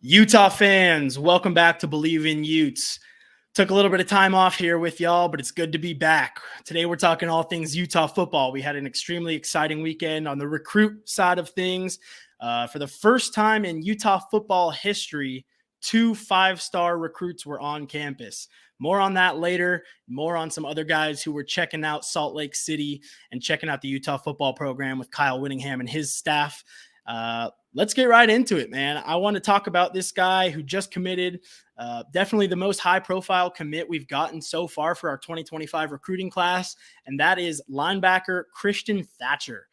Utah fans, welcome back to Bleav in Utes. Took a little bit of time off here with y'all, but it's good to be back. Today we're talking all things Utah football. We had an extremely exciting weekend on the recruit side of things. For the first time in Utah football history, 2 5-star recruits were on campus. More on that later, more on some other guys who were checking out Salt Lake City and checking out the Utah football program with Kyle Whittingham and his staff. Let's get right into it, man. I want to talk about this guy who just committed, definitely the most high-profile commit we've gotten so far for our 2025 recruiting class, and that is linebacker Christian Thatcher.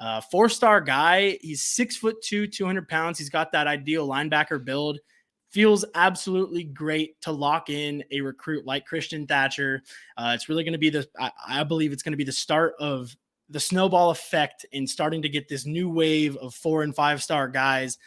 4-star guy. He's 6'2", 200 pounds. He's got that ideal linebacker build. Feels absolutely great to lock in a recruit like Christian Thatcher. It's really going to be I Bleav it's going to be the start of the snowball effect in starting to get this new wave of 4- and 5-star guys,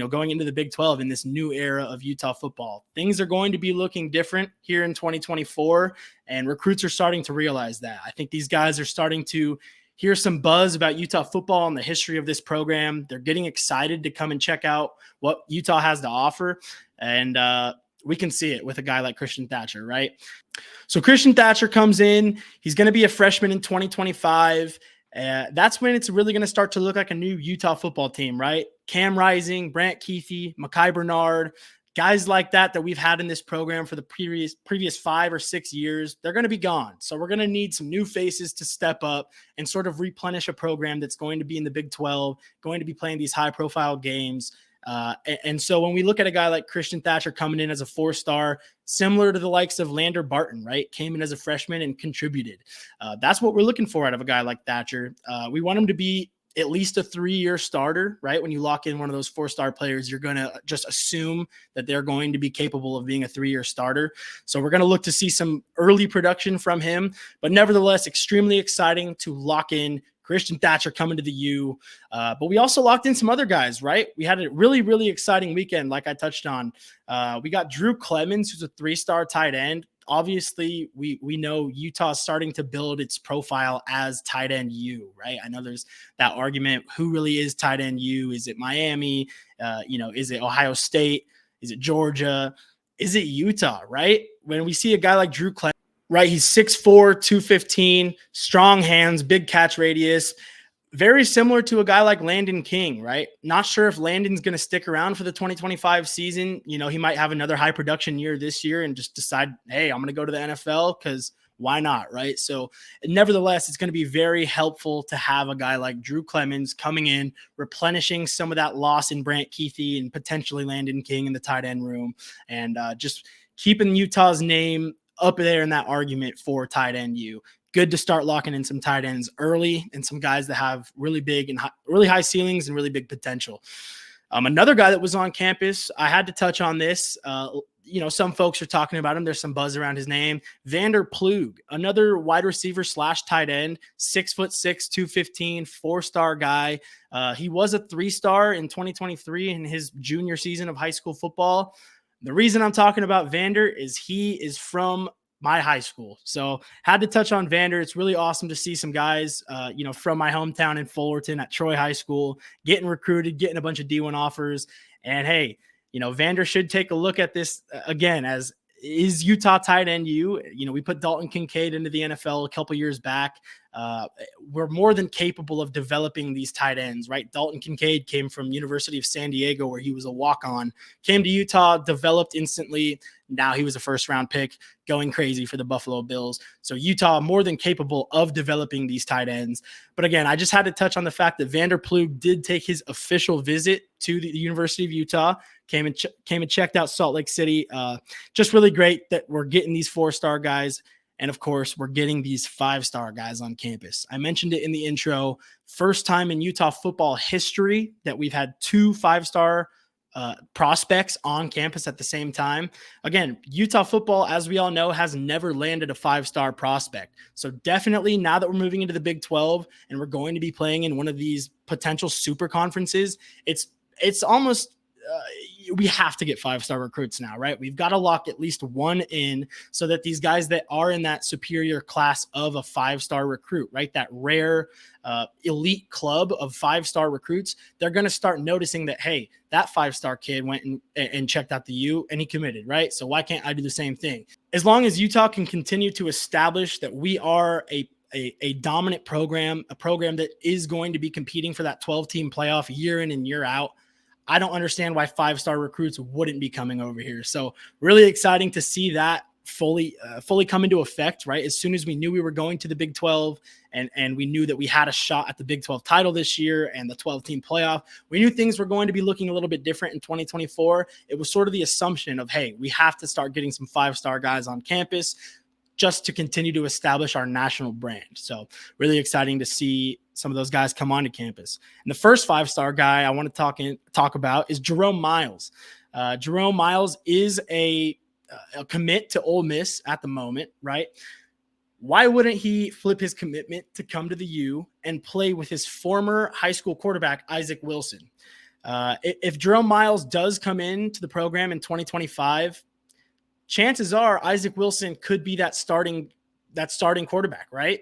going into the Big 12 in this new era of Utah football. Things are going to be looking different here in 2024, and recruits are starting to realize that. I think these guys are starting to hear some buzz about Utah football and the history of this program. They're getting excited to come and check out what Utah has to offer, and we can see it with a guy like Christian Thatcher, right? So Christian Thatcher comes in. He's going to be a freshman in 2025. That's when it's really going to start to look like a new Utah football team, right? Cam Rising, Brant Keithy, Mekhi Bernard, guys like that we've had in this program for the previous 5 or 6 years, they're going to be gone. So we're going to need some new faces to step up and sort of replenish a program that's going to be in the Big 12, going to be playing these high-profile games. And so when we look at a guy like Christian Thatcher coming in as a 4-star, similar to the likes of Lander Barton, right? Came in as a freshman and contributed. That's what we're looking for out of a guy like Thatcher. We want him to be at least a 3-year starter, right? When you lock in one of those 4-star players, you're going to just assume that they're going to be capable of being a 3-year starter. So we're going to look to see some early production from him, but nevertheless, extremely exciting to lock in Christian Thatcher coming to the U. But we also locked in some other guys, right? We had a really, really exciting weekend, like I touched on. We got Drew Clemens, who's a 3-star tight end. Obviously, we know Utah's starting to build its profile as tight end U, right? I know there's that argument. Who really is tight end U? Is it Miami? Is it Ohio State? Is it Georgia? Is it Utah, right? When we see a guy like Drew Clemens, right, he's 6'4", 215, strong hands, big catch radius. Very similar to a guy like Landon King, right? Not sure if Landon's going to stick around for the 2025 season. He might have another high production year this year and just decide, hey, I'm going to go to the NFL because why not, right? So nevertheless, it's going to be very helpful to have a guy like Drew Clemens coming in, replenishing some of that loss in Brant Keithy and potentially Landon King in the tight end room, and just keeping Utah's name up there in that argument for tight end U. Good to start locking in some tight ends early and some guys that have really big and really high ceilings and really big potential. Another guy that was on campus, I had to touch on this. Some folks are talking about him. There's some buzz around his name. Vander Pleug, another wide receiver / tight end, 6'6", 215, 4-star guy. He was a 3-star in 2023 in his junior season of high school football. The reason I'm talking about Vander is he is from my high school. So had to touch on Vander. It's really awesome to see some guys, from my hometown in Fullerton at Troy High School, getting recruited, getting a bunch of D1 offers. And hey, Vander should take a look at this again as is Utah tight end U. We put Dalton Kincaid into the NFL a couple years back. We're more than capable of developing these tight ends, right? Dalton Kincaid came from University of San Diego where he was a walk-on, came to Utah, developed instantly. Now he was a first-round pick, going crazy for the Buffalo Bills. So Utah more than capable of developing these tight ends. But again, I just had to touch on the fact that Vander Pleug did take his official visit to the University of Utah, came and checked out Salt Lake City. Just really great that we're getting these 4-star guys. And of course, we're getting these 5-star guys on campus. I mentioned it in the intro. First time in Utah football history that we've had 2 5-star prospects on campus at the same time. Again, Utah football, as we all know, has never landed a 5-star prospect. So definitely now that we're moving into the Big 12 and we're going to be playing in one of these potential super conferences, it's almost we have to get 5-star recruits now, right? We've got to lock at least one in so that these guys that are in that superior class of a 5-star recruit, right? That rare elite club of 5-star recruits, they're going to start noticing that, hey, that 5-star kid went and checked out the U and he committed, right? So why can't I do the same thing? As long as Utah can continue to establish that we are a dominant program, a program that is going to be competing for that 12-team playoff year in and year out, I don't understand why 5-star recruits wouldn't be coming over here. So really exciting to see that fully come into effect, right? As soon as we knew we were going to the Big 12 and we knew that we had a shot at the Big 12 title this year and the 12-team playoff, we knew things were going to be looking a little bit different in 2024. It was sort of the assumption of, hey, we have to start getting some 5-star guys on campus just to continue to establish our national brand. So really exciting to see some of those guys come onto campus. And the first 5-star guy I want to talk about is Jerome Miles. Jerome Miles is a commit to Ole Miss at the moment, right? Why wouldn't he flip his commitment to come to the U and play with his former high school quarterback, Isaac Wilson? If Jerome Miles does come into the program in 2025, chances are Isaac Wilson could be that starting quarterback, right?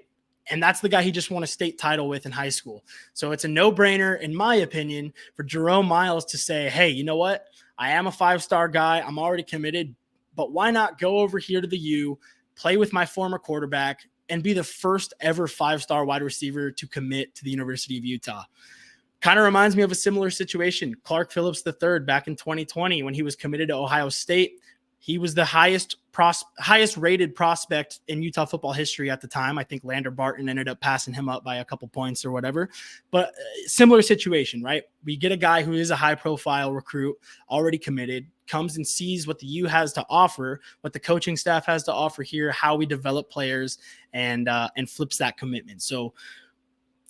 And that's the guy he just won a state title with in high school. So it's a no-brainer, in my opinion, for Jerome Miles to say, hey, you know what? I am a 5-star guy. I'm already committed, but why not go over here to the U, play with my former quarterback, and be the first ever 5-star wide receiver to commit to the University of Utah? Kind of reminds me of a similar situation. Clark Phillips III back in 2020 when he was committed to Ohio State. He was the highest rated prospect in Utah football history at the time. I think Lander Barton ended up passing him up by a couple points or whatever. But similar situation, right? We get a guy who is a high-profile recruit, already committed, comes and sees what the U has to offer, what the coaching staff has to offer here, how we develop players, and flips that commitment. So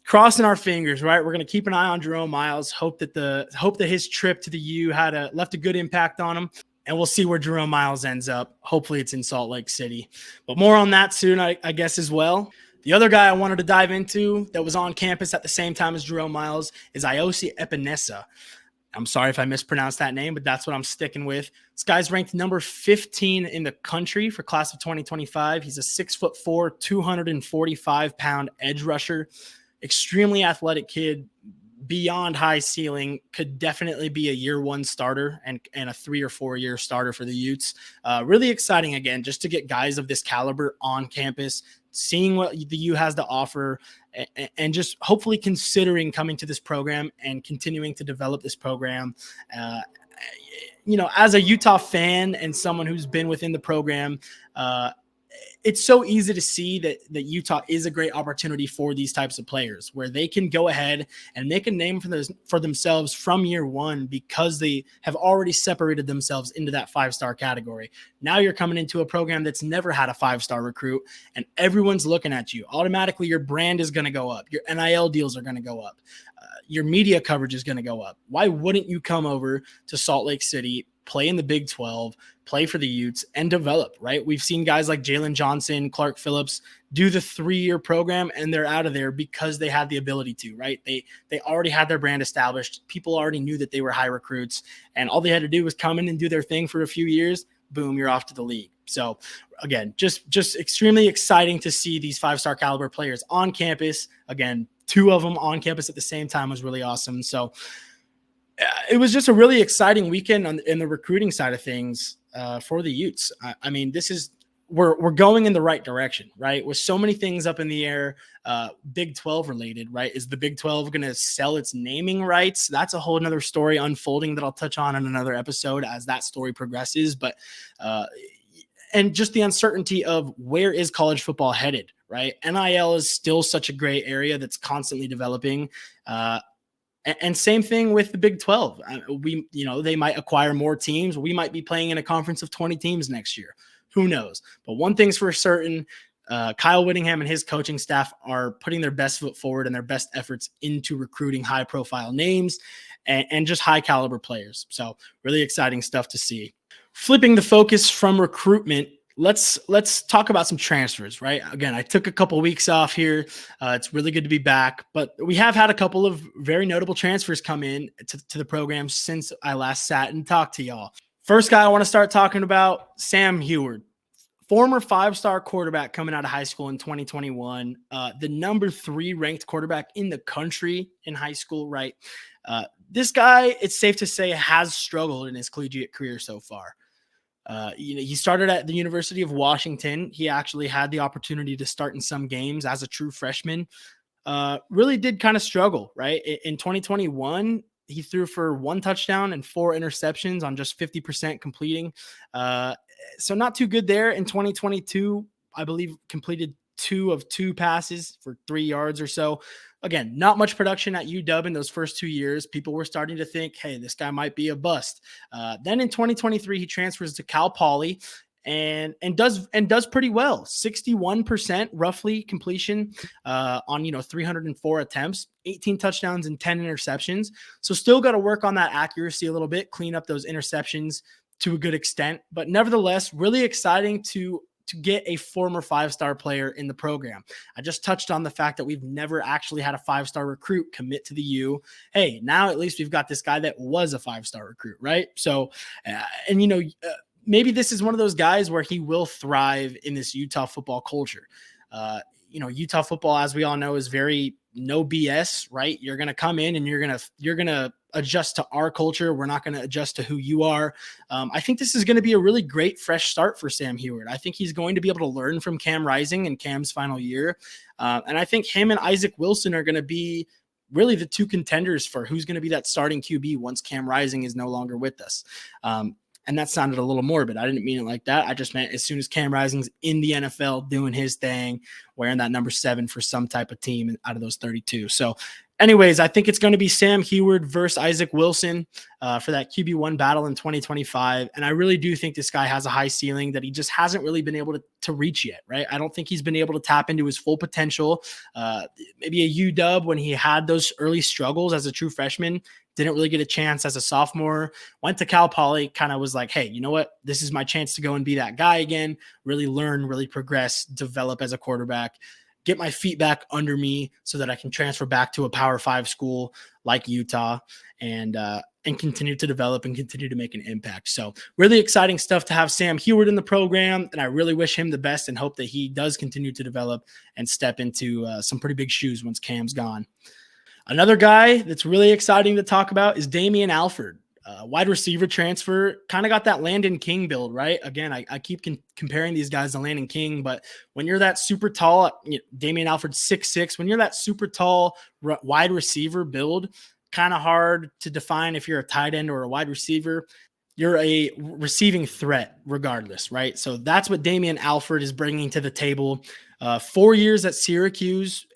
crossing our fingers, right? We're going to keep an eye on Jerome Miles. Hope that his trip to the U left a good impact on him. And we'll see where Jerome Miles ends up. Hopefully it's in Salt Lake City. But more on that soon, I guess, as well. The other guy I wanted to dive into that was on campus at the same time as Jerome Miles is Iosi Epinesa. I'm sorry if I mispronounced that name, but that's what I'm sticking with. This guy's ranked number 15 in the country for class of 2025. He's a 6'4", 245-pound edge rusher. Extremely athletic kid. Beyond high ceiling, could definitely be a year one starter and a 3 or 4 year starter for the Utes. Really exciting, again, just to get guys of this caliber on campus, seeing what the U has to offer, and just hopefully considering coming to this program and continuing to develop this program. As a Utah fan and someone who's been within the program, it's so easy to see that Utah is a great opportunity for these types of players where they can go ahead and make a name for themselves from year one because they have already separated themselves into that 5-star category. Now you're coming into a program that's never had a 5-star recruit and everyone's looking at you. Automatically, your brand is going to go up. Your NIL deals are going to go up. Your media coverage is going to go up. Why wouldn't you come over to Salt Lake City, play in the Big 12, play for the Utes, and develop, right? We've seen guys like Jalen Johnson, Clark Phillips do the 3-year program, and they're out of there because they had the ability to, right? They already had their brand established. People already knew that they were high recruits, and all they had to do was come in and do their thing for a few years. Boom, you're off to the league. So again, just extremely exciting to see these 5-star caliber players on campus. Again, 2 of them on campus at the same time was really awesome. So it was just a really exciting weekend in the recruiting side of things for the Utes. I mean, we're going in the right direction, right? With so many things up in the air, Big 12 related, right? Is the Big 12 going to sell its naming rights? That's a whole nother story unfolding that I'll touch on in another episode as that story progresses. But and just the uncertainty of where is college football headed, right? NIL is still such a gray area that's constantly developing. And same thing with the Big 12. They might acquire more teams. We might be playing in a conference of 20 teams next year. Who knows? But one thing's for certain, Kyle Whittingham and his coaching staff are putting their best foot forward and their best efforts into recruiting high-profile names and just high-caliber players. So really exciting stuff to see. Flipping the focus from recruitment, let's talk about some transfers, right? Again, I took a couple weeks off here. It's really good to be back, but we have had a couple of very notable transfers come in to the program since I last sat and talked to y'all. First guy I want to start talking about, Sam Heward, former five-star quarterback coming out of high school in 2021, the number 3 ranked quarterback in the country in high school, right? This guy, it's safe to say, has struggled in his collegiate career so far. He started at the University of Washington. He actually had the opportunity to start in some games as a true freshman. Really did kind of struggle, right? In 2021, he threw for 1 touchdown and 4 interceptions on just 50% completing. So not too good there. In 2022, I Bleav completed 2 of 2 passes for 3 yards or so. Again, not much production at UW in those first 2 years. People were starting to think, hey, this guy might be a bust. Then in 2023, he transfers to Cal Poly and does pretty well. 61% roughly completion on 304 attempts, 18 touchdowns and 10 interceptions. So still got to work on that accuracy a little bit, clean up those interceptions to a good extent, but nevertheless, really exciting to get a former 5-star player in the program. I just touched on the fact that we've never actually had a 5-star recruit commit to the U. Hey, now at least we've got this guy that was a 5-star recruit, right? So, maybe this is one of those guys where he will thrive in this Utah football culture. Utah football, as we all know, is very no BS, right? You're going to come in and you're going to adjust to our culture. We're not going to adjust to who you are. I think this is going to be a really great fresh start for Sam Heward. I think he's going to be able to learn from Cam Rising in Cam's final year. And I think him and Isaac Wilson are going to be really the 2 contenders for who's going to be that starting QB once Cam Rising is no longer with us. And that sounded a little morbid. I didn't mean it like that. I just meant as soon as Cam Rising's in the NFL doing his thing, wearing that number 7 for some type of team out of those 32. So anyways, I think it's going to be Sam Heward versus Isaac Wilson for that QB1 battle in 2025. And I really do think this guy has a high ceiling that he just hasn't really been able to reach yet, right? I don't think he's been able to tap into his full potential. Maybe a UW when he had those early struggles as a true freshman, didn't really get a chance as a sophomore, went to Cal Poly, kind of was like, hey, you know what? This is my chance to go and be that guy again, really learn, really progress, develop as a quarterback, get my feet back under me so that I can transfer back to a Power 5 school like Utah and continue to develop and continue to make an impact. So really exciting stuff to have Sam Heward in the program. And I really wish him the best and hope that he does continue to develop and step into some pretty big shoes once Cam's gone. Another guy that's really exciting to talk about is Damian Alford. Wide receiver transfer, kind of got that Landon King build, right? Again, I keep comparing these guys to Landon King, but when you're that super tall, Damian Alford 6'6", when you're that super tall wide receiver build, kind of hard to define if you're a tight end or a wide receiver. You're a receiving threat regardless, right? So that's what Damian Alford is bringing to the table. 4 years at Syracuse,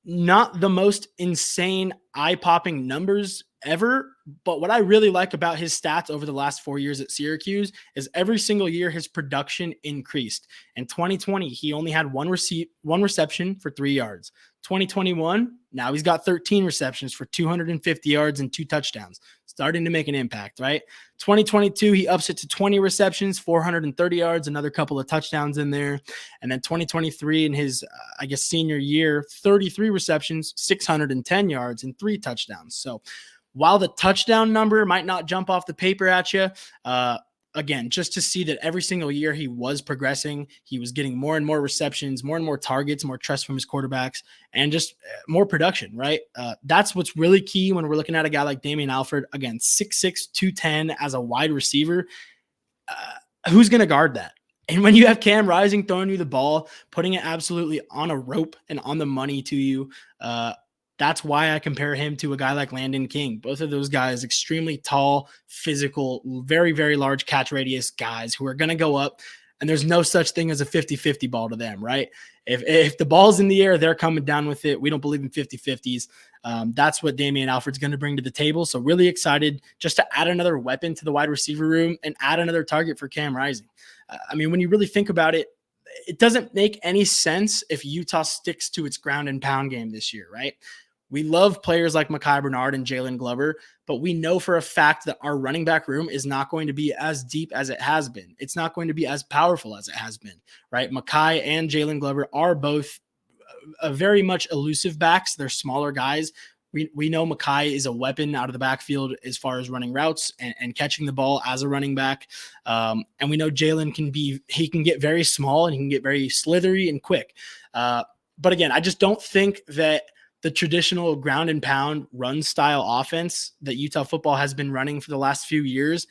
not the most insane, eye-popping numbers ever, but what I really like about his stats over the last 4 years at Syracuse is every single year his production increased. In 2020, he only had one reception for 3 yards. 2021, now he's got 13 receptions for 250 yards and 2 touchdowns. Starting to make an impact, right? 2022, he ups it to 20 receptions, 430 yards, another couple of touchdowns in there. And then 2023 in his, senior year, 33 receptions, 610 yards and 3 touchdowns. So while the touchdown number might not jump off the paper at you, again, just to see that every single year he was progressing, he was getting more and more receptions, more and more targets, more trust from his quarterbacks, and just more production, right? That's what's really key when we're looking at a guy like Damian Alford. Again, 6'6", 210 as a wide receiver. Who's going to guard that? And when you have Cam Rising throwing you the ball, putting it absolutely on a rope and on the money to you, that's why I compare him to a guy like Landon King. Both of those guys, extremely tall, physical, very, very large catch radius guys who are going to go up, and there's no such thing as a 50-50 ball to them, right? If the ball's in the air, they're coming down with it. We don't Bleav in 50-50s. That's what Damian Alford's going to bring to the table. So really excited just to add another weapon to the wide receiver room and add another target for Cam Rising. When you really think about it, it doesn't make any sense if Utah sticks to its ground and pound game this year, right? We love players like Mekhi Bernard and Jalen Glover, but we know for a fact that our running back room is not going to be as deep as it has been. It's not going to be as powerful as it has been, right? Mekhi and Jalen Glover are both very much elusive backs. They're smaller guys. We know Mekhi is a weapon out of the backfield as far as running routes and catching the ball as a running back. And we know Jalen can get very small and he can get very slithery and quick. But again, I just don't think that the traditional ground and pound run style offense that Utah football has been running for the last few years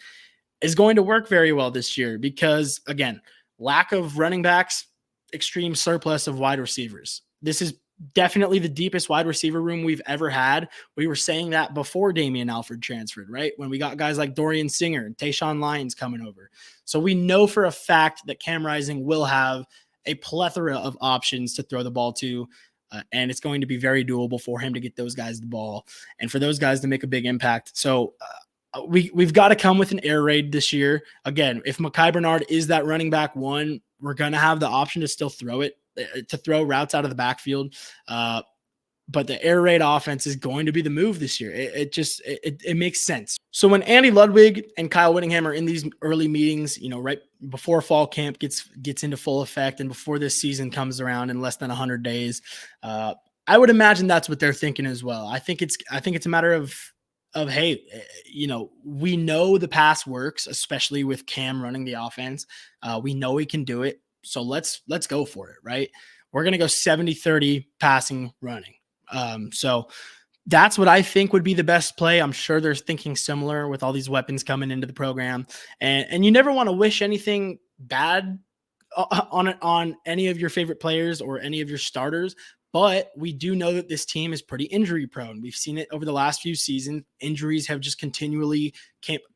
is going to work very well this year because, again, lack of running backs, extreme surplus of wide receivers. This is definitely the deepest wide receiver room we've ever had. We were saying that before Damian Alford transferred, right? When we got guys like Dorian Singer and Tayshawn Lyons coming over. So we know for a fact that Cam Rising will have a plethora of options to throw the ball to. And it's going to be very doable for him to get those guys the ball and for those guys to make a big impact. So we've got to come with an air raid this year. Again, if Mekhi Bernard is that running back one, we're going to have the option to still throw routes out of the backfield. But the air raid offense is going to be the move this year. It makes sense. So when Andy Ludwig and Kyle Whittingham are in these early meetings, right before fall camp gets into full effect and before this season comes around in less than 100 days, I would imagine that's what they're thinking as well. I think it's a matter of hey, we know the pass works, especially with Cam running the offense. We know he can do it. So let's go for it, right? We're going to go 70-30 passing running. So that's what I think would be the best play. I'm sure they're thinking similar with all these weapons coming into the program. And you never want to wish anything bad on any of your favorite players or any of your starters. But we do know that this team is pretty injury prone. We've seen it over the last few seasons. Injuries have just continually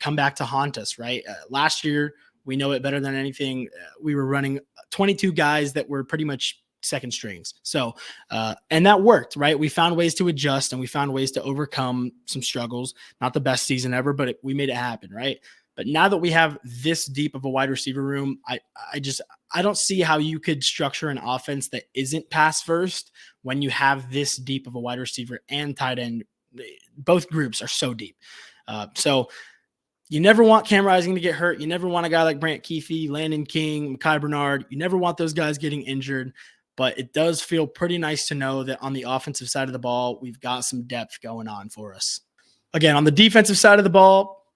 come back to haunt us, right? Last year, we know it better than anything. We were running 22 guys that were pretty much second strings. So, and that worked, right? We found ways to adjust and we found ways to overcome some struggles. Not the best season ever, but we made it happen, right? But now that we have this deep of a wide receiver room, I don't see how you could structure an offense that isn't pass first when you have this deep of a wide receiver and tight end. Both groups are so deep. So you never want Cam Rising to get hurt. You never want a guy like Brant Keefe, Landon King, Mekhi Bernard. You never want those guys getting injured. But it does feel pretty nice to know that on the offensive side of the ball, we've got some depth going on for us. Again, on the defensive side of the ball,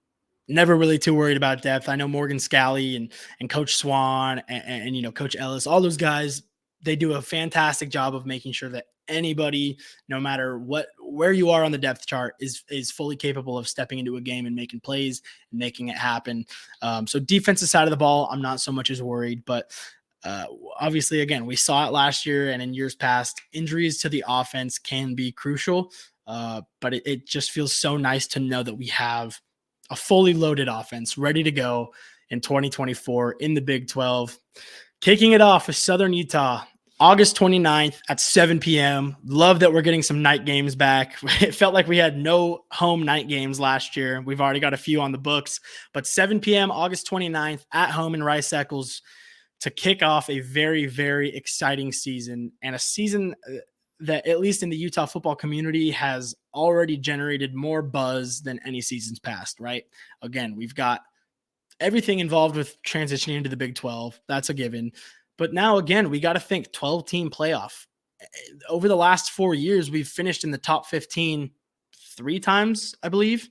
never really too worried about depth. I know Morgan Scalley and Coach Swan and Coach Ellis, all those guys, they do a fantastic job of making sure that anybody, no matter where you are on the depth chart, is fully capable of stepping into a game and making plays and making it happen. So defensive side of the ball, I'm not so much as worried, but obviously, again, we saw it last year and in years past, injuries to the offense can be crucial. But it just feels so nice to know that we have a fully loaded offense ready to go in 2024 in the Big 12. Kicking it off with Southern Utah, August 29th at 7 p.m. Love that we're getting some night games back. It felt like we had no home night games last year. We've already got a few on the books, but 7 p.m. August 29th at home in Rice Eccles to kick off a very, very exciting season, and a season that, at least in the Utah football community, has already generated more buzz than any seasons past, right? Again, we've got everything involved with transitioning into the Big 12. That's a given. But now, again, we got to think 12-team playoff. Over the last 4 years, we've finished in the top 15 3 times, I believe.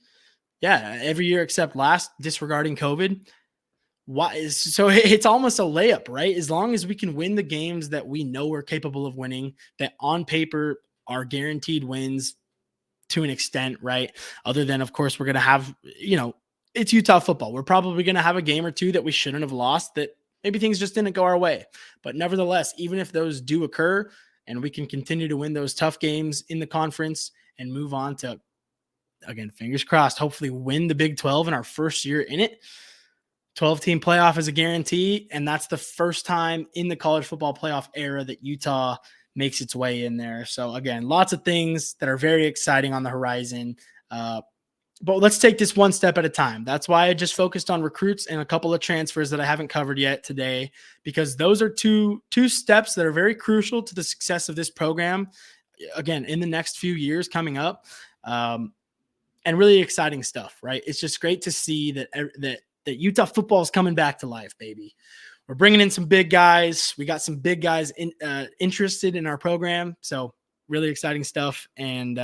Yeah, every year except last, disregarding COVID. So it's almost a layup, right? As long as we can win the games that we know we're capable of winning, that on paper are guaranteed wins to an extent, right? Other than, of course, we're going to have, it's Utah football. We're probably going to have a game or two that we shouldn't have lost, that maybe things just didn't go our way. But nevertheless, even if those do occur and we can continue to win those tough games in the conference and move on to, again, fingers crossed, hopefully win the Big 12 in our first year in it. 12-team playoff is a guarantee, and that's the first time in the college football playoff era that Utah makes its way in there. So, again, lots of things that are very exciting on the horizon. But let's take this one step at a time. That's why I just focused on recruits and a couple of transfers that I haven't covered yet today, because those are two steps that are very crucial to the success of this program. again, in the next few years coming up. And really exciting stuff, right? It's just great to see that Utah football is coming back to life, baby. We're bringing in some big guys. We got some big guys interested in our program. So really exciting stuff. And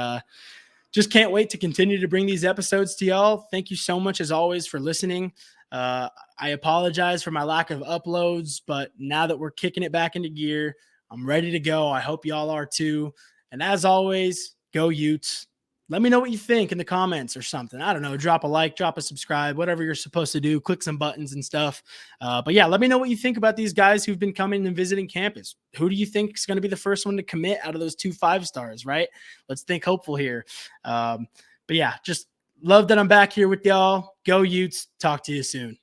just can't wait to continue to bring these episodes to y'all. Thank you so much, as always, for listening. I apologize for my lack of uploads, but now that we're kicking it back into gear, I'm ready to go. I hope y'all are too. And as always, go Utes. Let me know what you think in the comments or something. I don't know. Drop a like, drop a subscribe, whatever you're supposed to do. Click some buttons and stuff. But yeah, let me know what you think about these guys who've been coming and visiting campus. Who do you think is going to be the first one to commit out of those 2 5-stars, right? Let's think hopeful here. But yeah, just love that I'm back here with y'all. Go Utes. Talk to you soon.